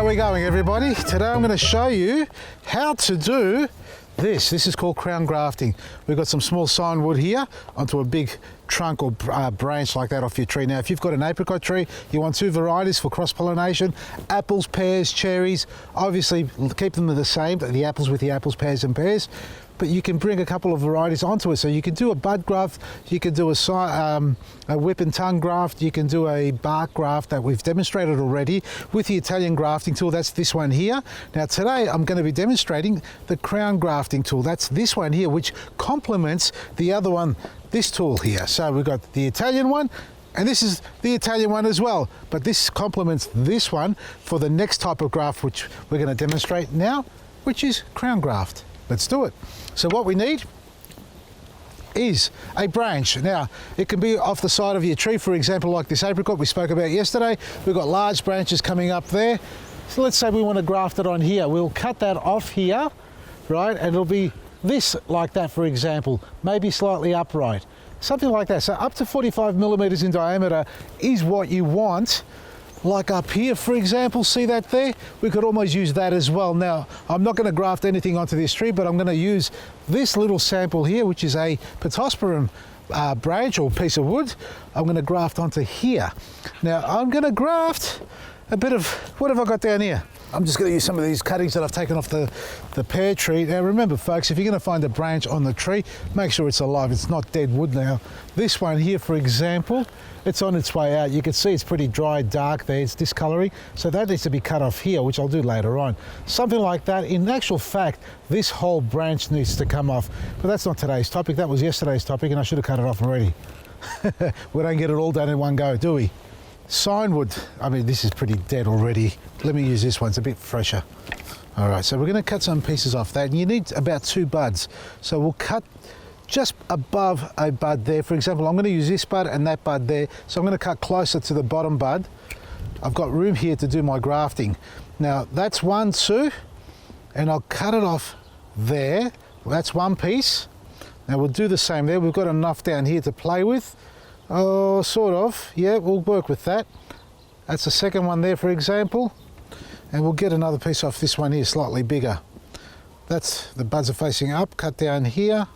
How are we going, everybody? Today I'm going to show you how to do this. This is called crown grafting. We've got some small signwood here onto a big trunk or branch like that off your tree. Now, if you've got an apricot tree, you want two varieties for cross-pollination, apples, pears, cherries. Obviously, keep them the same, the apples with the apples, pears and pears. But you can bring a couple of varieties onto it. So you can do a bud graft, you can do a whip and tongue graft, you can do a bark graft that we've demonstrated already with the Italian grafting tool. That's this one here. Now today I'm going to be demonstrating the crown grafting tool. That's this one here, which complements the other one, this tool here. So we've got the Italian one, and this is the Italian one as well. But this complements this one for the next type of graft, which we're going to demonstrate now, which is crown graft. Let's do it. So what we need is a branch. Now, it can be off the side of your tree, for example, like this apricot we spoke about yesterday. We've got large branches coming up there. So let's say we want to graft it on here. We'll cut that off here, right? And it'll be this like that, for example, maybe slightly upright, something like that. So up to 45 millimeters in diameter is what you want. Like up here, for example, see that there? We could almost use that as well. Now, I'm not going to graft anything onto this tree, but I'm going to use this little sample here, which is a Pittosporum branch or piece of wood. I'm going to graft onto here. Now, I'm going to graft a bit of, what have I got down here? I'm just going to use some of these cuttings that I've taken off the pear tree. Now remember folks, if you're going to find a branch on the tree, make sure it's alive, it's not dead wood. Now this one here, for example, it's on its way out. You can see it's pretty dry, dark there, it's discoloring. So that needs to be cut off here, which I'll do later on. Something like that. In actual fact, this whole branch needs to come off. But that's not today's topic, that was yesterday's topic, and I should have cut it off already. We don't get it all done in one go, do we? Signwood, I mean, this is pretty dead already. Let me use this one, it's a bit fresher. All right, so we're going to cut some pieces off that, and you need about 2 buds. So we'll cut just above a bud there. For example, I'm going to use this bud and that bud there. So I'm going to cut closer to the bottom bud. I've got room here to do my grafting. Now that's 1, 2, and I'll cut it off there. That's one piece. Now we'll do the same there. We've got enough down here to play with. Oh, sort of, yeah, we'll work with that. That's the second one there, for example. And we'll get another piece off this one here, slightly bigger. That's, the buds are facing up, cut down here.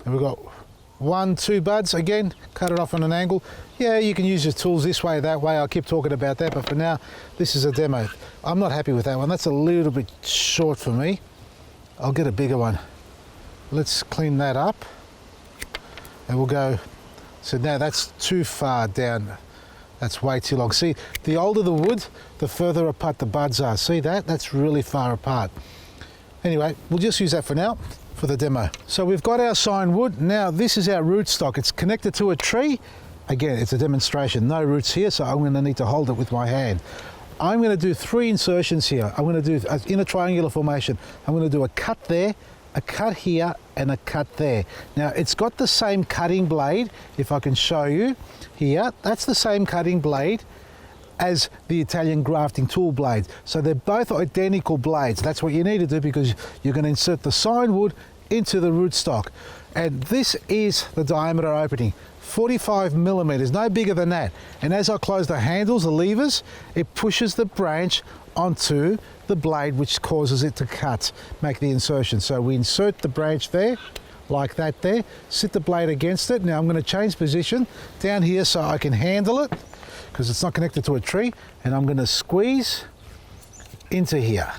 And we've got 1, 2 buds, again, cut it off on an angle. Yeah, you can use your tools this way, that way, I'll keep talking about that, but for now, this is a demo. I'm not happy with that one, that's a little bit short for me. I'll get a bigger one. Let's clean that up. And we'll go, so now that's too far down. That's way too long. See, the older the wood, the further apart the buds are. See that? That's really far apart. Anyway, we'll just use that for now, for the demo. So we've got our signwood. Now this is our rootstock. It's connected to a tree. Again, it's a demonstration. No roots here, so I'm going to need to hold it with my hand. I'm going to do 3 insertions here. I'm going to do, in a triangular formation, I'm going to do a cut there, a cut here, and a cut there. Now it's got the same cutting blade, if I can show you here. That's the same cutting blade as the Italian grafting tool blades. So they're both identical blades. That's what you need to do, because you're going to insert the signwood into the rootstock. And this is the diameter opening, 45 millimeters, no bigger than that. And as I close the handles, the levers, it pushes the branch onto the blade, which causes it to cut, make the insertion. So we insert the branch there, like that there, sit the blade against it. Now I'm going to change position down here so I can handle it, because it's not connected to a tree, and I'm going to squeeze into here.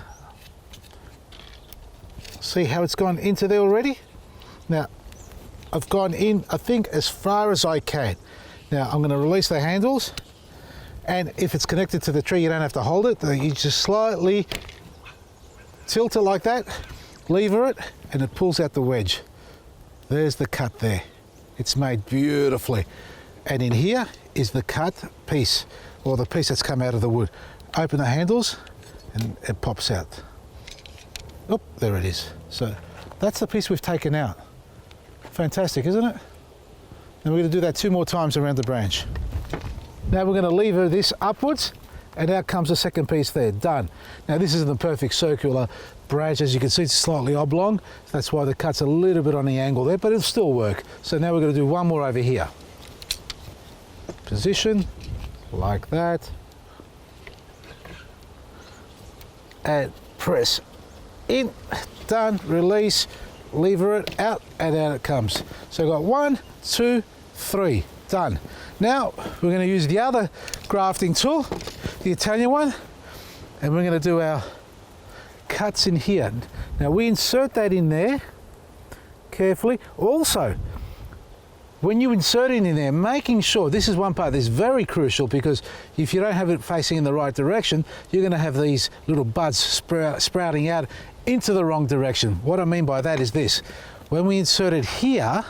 See how it's gone into there already? Now I've gone in, I think, as far as I can. Now I'm going to release the handles, and if it's connected to the tree, you don't have to hold it. You just slightly tilt it like that, lever it, and it pulls out the wedge. There's the cut there. It's made beautifully. And in here is the cut piece, or the piece that's come out of the wood. Open the handles, and it pops out. Oh, there it is. So that's the piece we've taken out. Fantastic, isn't it? And we're going to do that 2 more times around the branch. Now we're going to lever this upwards, and out comes the second piece there, done. Now this isn't the perfect circular branch, as you can see it's slightly oblong, that's why the cut's a little bit on the angle there, but it'll still work. So now we're going to do 1 more over here. Position, like that. and press in, done, release, lever it out, and out it comes. So we've got 1, 2, 3, done. Now we're going to use the other grafting tool, the Italian one, and we're going to do our cuts in here. Now we insert that in there carefully. Also, when you insert it in there, making sure, this is one part that's very crucial, because if you don't have it facing in the right direction, you're going to have these little buds sprouting out into the wrong direction. What I mean by that is this: when we insert it here,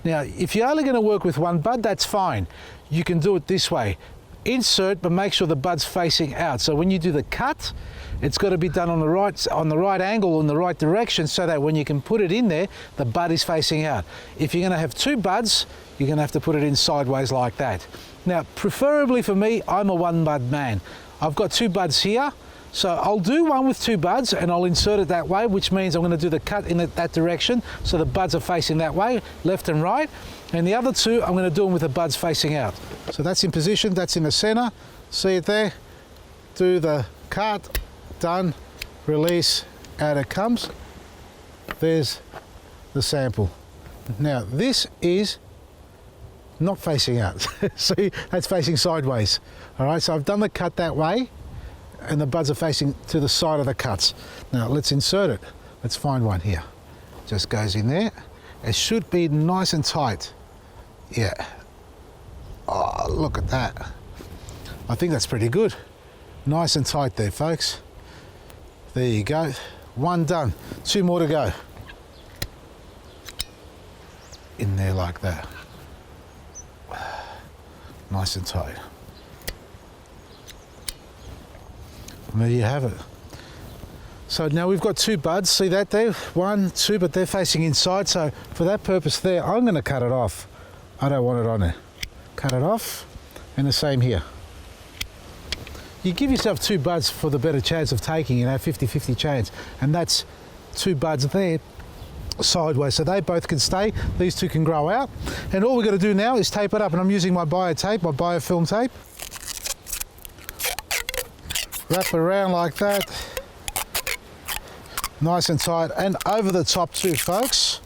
now if you're only going to work with one bud, that's fine. You can do it this way. Insert, but make sure the bud's facing out. So when you do the cut, it's got to be done on the right angle, in the right direction, so that when you can put it in there, the bud is facing out. If you're going to have 2 buds, you're going to have to put it in sideways like that. Now, preferably for me, I'm a 1 bud man. I've got 2 buds here, so I'll do one with 2 buds and I'll insert it that way, which means I'm going to do the cut in that direction, so the buds are facing that way, left and right. And the other 2, I'm going to do them with the buds facing out. So that's in position, that's in the center. See it there? Do the cut. Done, release, out it comes. There's the sample. Now this is not facing out. See, that's facing sideways. All right, so I've done the cut that way and the buds are facing to the side of the cuts. Now let's insert it. Let's find one here. Just goes in there. It should be nice and tight. Yeah. Oh, look at that. I think that's pretty good. Nice and tight there, folks. There you go, 1 done, 2 more to go. In there like that. Nice and tight. And there you have it. So now we've got 2 buds, see that there? 1, 2, but they're facing inside, so for that purpose there, I'm going to cut it off. I don't want it on there. Cut it off, and the same here. You give yourself 2 buds for the better chance of taking, 50-50 chance, and that's 2 buds there sideways, so they both can stay, these 2 can grow out, and all we're going to do now is tape it up, and I'm using my bio tape, my biofilm tape. Wrap it around like that, nice and tight, and over the top too, folks.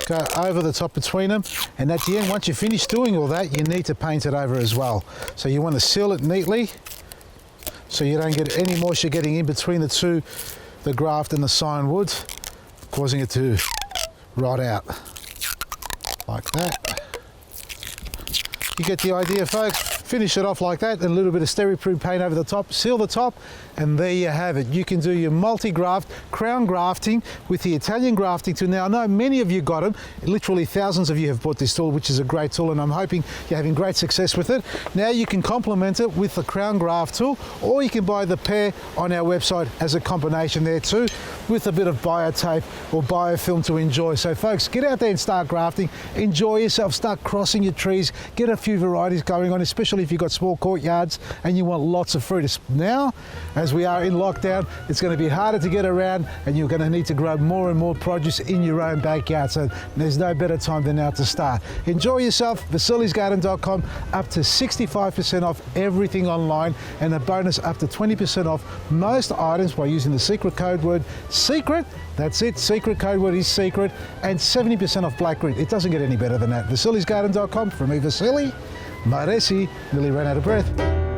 Go over the top between them, and at the end, once you finish doing all that, you need to paint it over as well. So you want to seal it neatly, so you don't get any moisture getting in between the 2, the graft and the cyan wood, causing it to rot out like that. You get the idea, folks. Finish it off like that, and a little bit of Steri-Prune paint over the top, seal the top, and there you have it. You can do your multi-graft, crown grafting with the Italian grafting tool. Now, I know many of you got them. Literally thousands of you have bought this tool, which is a great tool, and I'm hoping you're having great success with it. Now you can complement it with the crown graft tool, or you can buy the pair on our website as a combination there too, with a bit of bio tape or biofilm to enjoy. So folks, get out there and start grafting, enjoy yourself, start crossing your trees, get a few varieties going on, especially if you've got small courtyards and you want lots of fruit. Now, as we are in lockdown, it's going to be harder to get around, and you're going to need to grow more and more produce in your own backyard. So there's no better time than now to start. Enjoy yourself. VasilisGarden.com, up to 65% off everything online, and a bonus up to 20% off most items by using the secret code word SECRET. That's it, secret code word is SECRET, and 70% off black grit. It doesn't get any better than that. VasilisGarden.com, from me, Vasili Maresi, nearly ran out of breath.